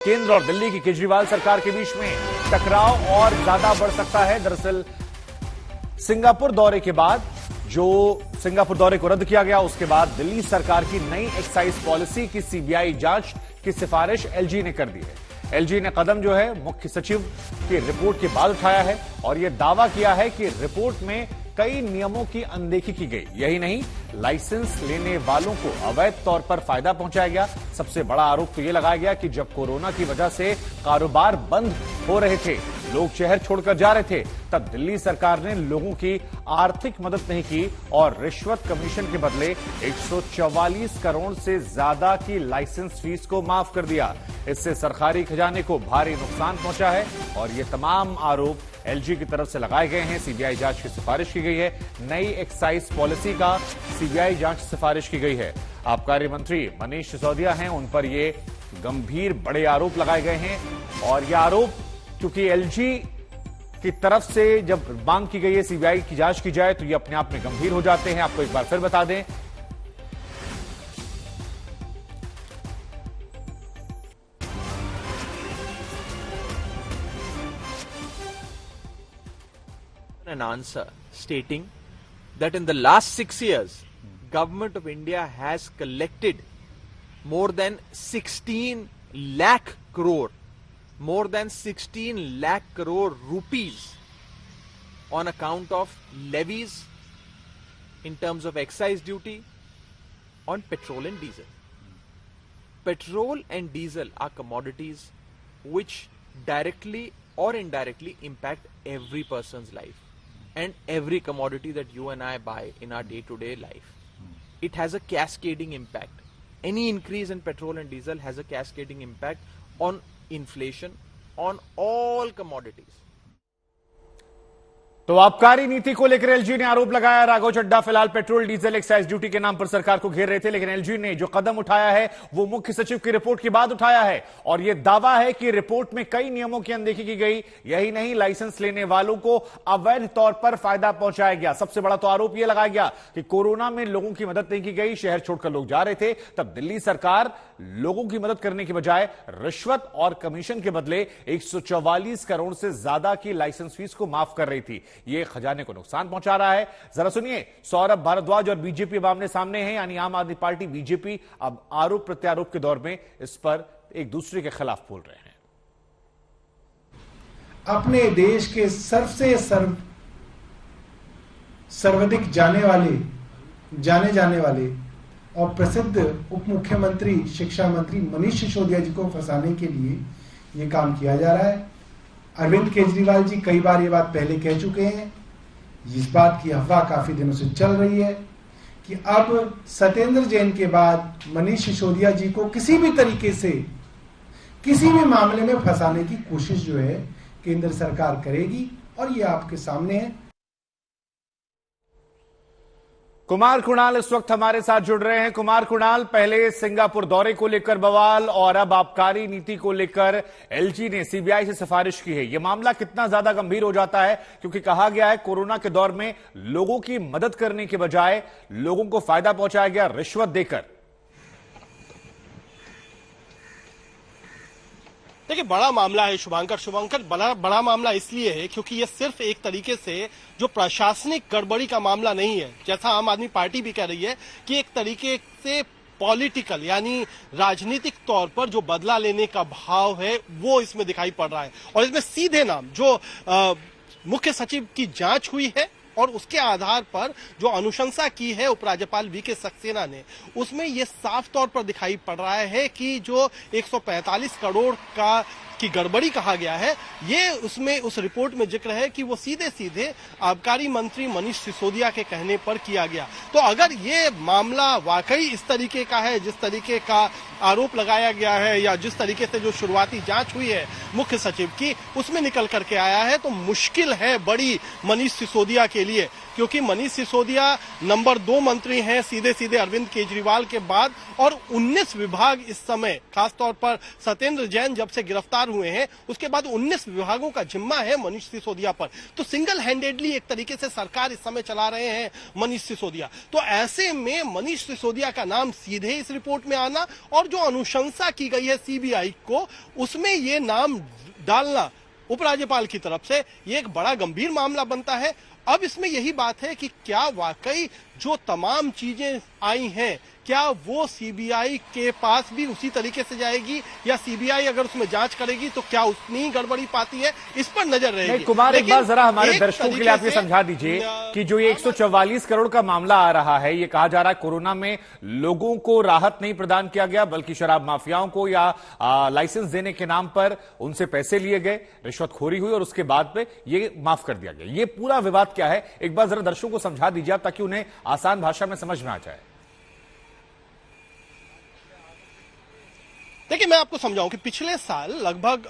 केंद्र और दिल्ली की केजरीवाल सरकार के बीच में टकराव और ज्यादा बढ़ सकता है। दरअसल सिंगापुर दौरे के बाद जो सिंगापुर दौरे को रद्द किया गया, उसके बाद दिल्ली सरकार की नई एक्साइज पॉलिसी की सीबीआई जांच की सिफारिश एलजी ने कर दी है। एलजी ने कदम जो है मुख्य सचिव की रिपोर्ट के बाद उठाया है और यह दावा किया है कि रिपोर्ट में कई नियमों की अनदेखी की गई। यही नहीं, लाइसेंस लेने वालों को अवैध तौर पर फायदा पहुंचाया गया। सबसे बड़ा आरोप तो यह लगाया गया कि जब कोरोना की वजह से कारोबार बंद हो रहे थे, लोग शहर छोड़कर जा रहे थे, तब दिल्ली सरकार ने लोगों की आर्थिक मदद नहीं की और रिश्वत कमीशन के बदले 144 करोड़ से ज्यादा की लाइसेंस फीस को माफ कर दिया। इससे सरकारी खजाने को भारी नुकसान पहुंचा है और ये तमाम आरोप एलजी की तरफ से लगाए गए हैं। सीबीआई जांच की सिफारिश की गई है। नई एक्साइज पॉलिसी का सीबीआई जांच सिफारिश की गई है। आबकारी मंत्री मनीष सिसोदिया हैं, उन पर ये गंभीर बड़े आरोप लगाए गए हैं और ये आरोप क्योंकि एलजी की तरफ से जब मांग की गई है सीबीआई की जांच की जाए तो ये अपने आप में गंभीर हो जाते हैं। आपको एक बार फिर बता दें, an answer stating that in the last 6 years government of India has collected more than 16 lakh crore rupees on account of levies in terms of excise duty on petrol and diesel. Petrol and diesel are commodities which directly or indirectly impact every person's life and every commodity that you and I buy in our day-to-day life. It has a cascading impact. Any increase in petrol and diesel has a cascading impact on inflation, on all commodities. तो आबकारी नीति को लेकर LG ने आरोप लगाया। राघव चड्ढा फिलहाल petrol diesel excise duty के नाम पर सरकार को घेर रहे थे, लेकिन एलजी ने जो कदम उठाया है वो मुख्य सचिव की रिपोर्ट के बाद उठाया है और यह दावा है कि रिपोर्ट में कई नियमों की अनदेखी की गई। यही नहीं, लाइसेंस लेने वालों को अवैध तौर पर फायदा पहुंचाया गया। सबसे बड़ा तो आरोप यह लगाया गया कि कोरोना में लोगों की मदद नहीं की गई, शहर छोड़कर लोग जा रहे थे, तब दिल्ली सरकार लोगों की मदद करने के बजाय रिश्वत और कमीशन के बदले 144 करोड़ से ज्यादा की लाइसेंस फीस को माफ कर रही थी। यह खजाने को नुकसान पहुंचा रहा है। जरा सुनिए, सौरभ भारद्वाज और बीजेपी अब आमने सामने हैं, यानी आम आदमी पार्टी बीजेपी अब आरोप प्रत्यारोप के दौर में इस पर एक दूसरे के खिलाफ बोल रहे हैं। अपने देश के सर्वाधिक जाने जाने वाले और प्रसिद्ध उप मुख्यमंत्री शिक्षा मंत्री मनीष सिसोदिया जी को फंसाने के लिए यह काम किया जा रहा है। अरविंद केजरीवाल जी कई बार ये बात पहले कह चुके हैं। इस बात की अफवाह काफी दिनों से चल रही है कि अब सत्येंद्र जैन के बाद मनीष सिसोदिया जी को किसी भी तरीके से किसी भी मामले में फंसाने की कोशिश जो है केंद्र सरकार करेगी और ये आपके सामने है। कुमार कुणाल इस वक्त हमारे साथ जुड़ रहे हैं। कुमार कुणाल, पहले सिंगापुर दौरे को लेकर बवाल और अब आबकारी नीति को लेकर एलजी ने सीबीआई से सिफारिश की है। यह मामला कितना ज्यादा गंभीर हो जाता है, क्योंकि कहा गया है कोरोना के दौर में लोगों की मदद करने के बजाय लोगों को फायदा पहुंचाया गया रिश्वत देकर। देखिए, बड़ा मामला है शुभंकर बड़ा मामला इसलिए है क्योंकि ये सिर्फ एक तरीके से जो प्रशासनिक गड़बड़ी का मामला नहीं है, जैसा आम आदमी पार्टी भी कह रही है कि एक तरीके से पॉलिटिकल यानी राजनीतिक तौर पर जो बदला लेने का भाव है वो इसमें दिखाई पड़ रहा है। और इसमें सीधे नाम जो मुख्य सचिव की जांच हुई है और उसके आधार पर जो अनुशंसा की है उपराज्यपाल वीके सक्सेना ने, उसमें यह साफ तौर पर दिखाई पड़ रहा है कि जो 145 करोड़ की गड़बड़ी कहा गया है, ये उसमें उस रिपोर्ट में जिक्र है कि वो सीधे सीधे आबकारी मंत्री मनीष सिसोदिया के कहने पर किया गया। तो अगर ये मामला वाकई इस तरीके का है जिस तरीके का आरोप लगाया गया है या जिस तरीके से जो शुरुआती जांच हुई है मुख्य सचिव की उसमें निकल करके आया है, तो मुश्किल है बड़ी मनीष सिसोदिया के लिए, क्योंकि मनीष सिसोदिया नंबर 2 मंत्री हैं सीधे सीधे अरविंद केजरीवाल के बाद और 19 विभाग इस समय खासतौर पर सत्येंद्र जैन जब से गिरफ्तार हुए हैं, उसके बाद 19 विभागों का जिम्मा है मनीष सिसोदिया पर। तो सिंगल हैंडेडली एक तरीके से सरकार इस समय चला रहे हैं मनीष सिसोदिया। तो ऐसे में मनीष सिसोदिया का नाम सीधे इस रिपोर्ट में आना और जो अनुशंसा की गई है सीबीआई को, उसमें ये नाम डालना उपराज्यपाल की तरफ से, ये एक बड़ा गंभीर मामला बनता है। अब इसमें यही बात है कि क्या वाकई जो तमाम चीजें आई हैं, क्या वो सीबीआई के पास भी उसी तरीके से जाएगी, या सीबीआई अगर उसमें जांच करेगी तो क्या उतनी ही गड़बड़ी पाती है, इस पर नजर रहेगी। कुमार, एक बार जरा हमारे दर्शकों के लिए आप ये समझा दीजिए कि जो ये 144 करोड़ का मामला आ रहा है, ये कहा जा रहा है कोरोना में लोगों को राहत नहीं प्रदान किया गया, बल्कि शराब माफियाओं को या लाइसेंस देने के नाम पर उनसे पैसे लिए गए, रिश्वतखोरी हुई और उसके बाद पे ये माफ कर दिया गया। ये पूरा विवाद क्या है, एक बार जरा दर्शकों को समझा दीजिए आप, ताकि उन्हें आसान भाषा में समझ में आ जाए। देखिए, मैं आपको समझाऊं कि पिछले साल लगभग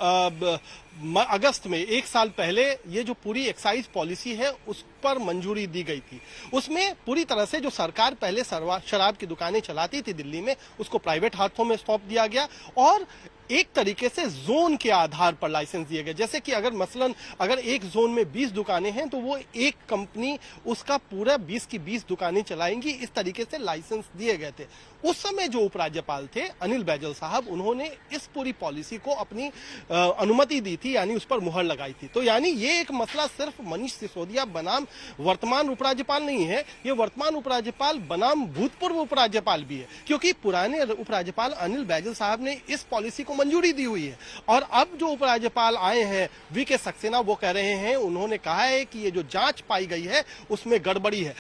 अगस्त में, एक साल पहले, ये जो पूरी एक्साइज पॉलिसी है उस पर मंजूरी दी गई थी। उसमें पूरी तरह से जो सरकार पहले शराब की दुकानें चलाती थी दिल्ली में, उसको प्राइवेट हाथों में सौंप दिया गया और एक तरीके से जोन के आधार पर लाइसेंस दिए गए। जैसे कि अगर मसलन अगर एक जोन में 20 दुकानें हैं तो वो एक कंपनी उसका पूरा 20 की 20 दुकानें चलाएंगी, इस तरीके से लाइसेंस दिए गए थे। उस समय जो उपराज्यपाल थे अनिल बैजल साहब, उन्होंने इस पूरी पॉलिसी को अपनी अनुमति दी थी, यानी उस पर मुहर लगाई थी। तो यानी ये एक मसला सिर्फ मनीष सिसोदिया बनाम वर्तमान उपराज्यपाल नहीं है, ये वर्तमान उपराज्यपाल बनाम भूतपूर्व उपराज्यपाल भी है, क्योंकि पुराने उपराज्यपाल अनिल बैजल साहब ने इस पॉलिसी को मंजूरी दी हुई है। और अब जो उपराज्यपाल आए हैं वीके सक्सेना, वो कह रहे हैं, उन्होंने कहा है कि ये जो जांच पाई गई है उसमें गड़बड़ी है।